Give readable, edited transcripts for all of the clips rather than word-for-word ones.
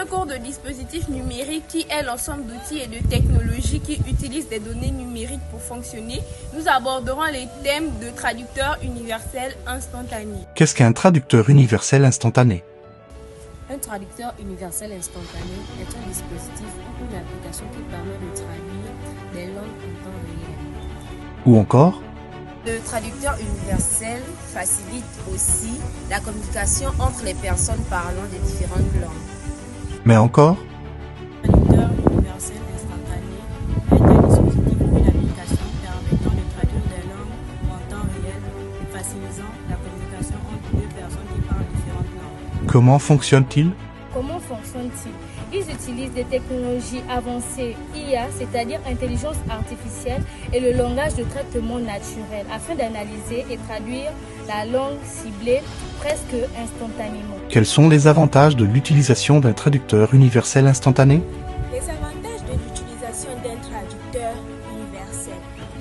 un cours de dispositifs numériques qui est l'ensemble d'outils et de technologies qui utilisent des données numériques pour fonctionner, nous aborderons les thèmes de traducteur universel instantané. Qu'est-ce qu'un traducteur universel instantané? Un traducteur universel instantané est un dispositif ou une application qui permet de traduire des langues en temps réel. Ou encore, Le traducteur universel facilite aussi la communication entre les personnes parlant de différentes langues. mais encore, Le traducteur universel instantané est un dispositif ou une application permettant de traduire des langues en temps réel et facilitant la communication entre deux personnes qui parlent différentes langues. comment fonctionne-t-il? Comment fonctionne-t-il? Ils utilisent des technologies avancées IA, c'est-à-dire intelligence artificielle et le langage de traitement naturel afin d'analyser et traduire la langue ciblée presque instantanément. Quels sont les avantages de l'utilisation d'un traducteur universel instantané? Les avantages de l'utilisation d'un traducteur universel.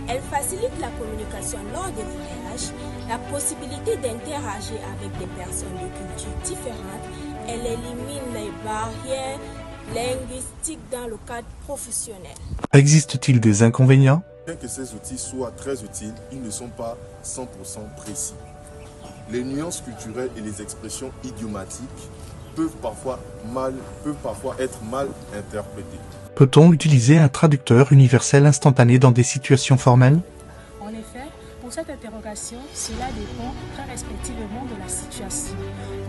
Elle facilite la communication lors des voyages, la possibilité d'interagir avec des personnes de cultures différentes. Elle élimine les barrières linguistiques dans le cadre professionnel. Existe-t-il des inconvénients? Bien que ces outils soient très utiles, ils ne sont pas 100% précis. Les nuances culturelles et les expressions idiomatiques peuvent parfois être mal interprétées. Peut-on utiliser un traducteur universel instantané dans des situations formelles? En effet, pour cette interrogation, cela dépend très respectivement de la situation.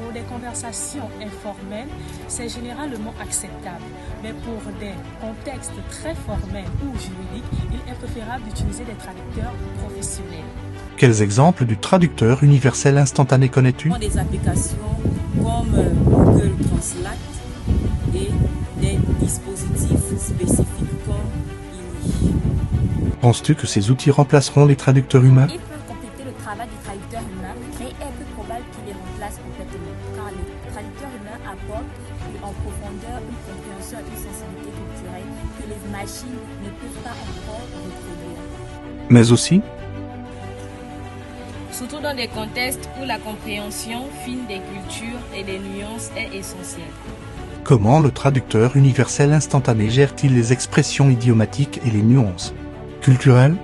Pour des conversations informelles, c'est généralement acceptable. Mais pour des contextes très formels ou juridiques, il est préférable d'utiliser des traducteurs professionnels. Quels exemples du traducteur universel instantané connais-tu? Des applications comme Google Translate et des dispositifs spécifiques comme INI. Penses-tu que ces outils remplaceront les traducteurs humains? Ils peuvent compléter le travail du traducteur humain, mais il est peu probable qu'ils les remplacent complètement, car le traducteur humain apporte en profondeur une compréhension et une sensibilité culturelle que les machines ne peuvent pas encore reproduire. Mais aussi, Surtout dans des contextes où la compréhension fine des cultures et des nuances est essentielle. comment le traducteur universel instantané gère-t-il les expressions idiomatiques et les nuances culturelles?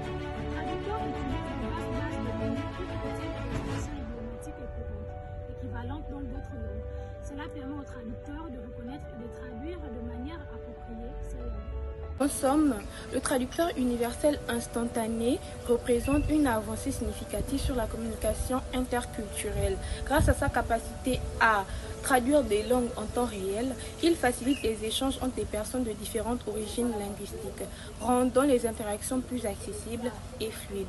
Équivalente dans d'autres langues. Cela permet au traducteur de reconnaître et de traduire de manière appropriée ces langues. En somme, le traducteur universel instantané représente une avancée significative sur la communication interculturelle. Grâce à sa capacité à traduire des langues en temps réel, il facilite les échanges entre des personnes de différentes origines linguistiques, rendant les interactions plus accessibles et fluides.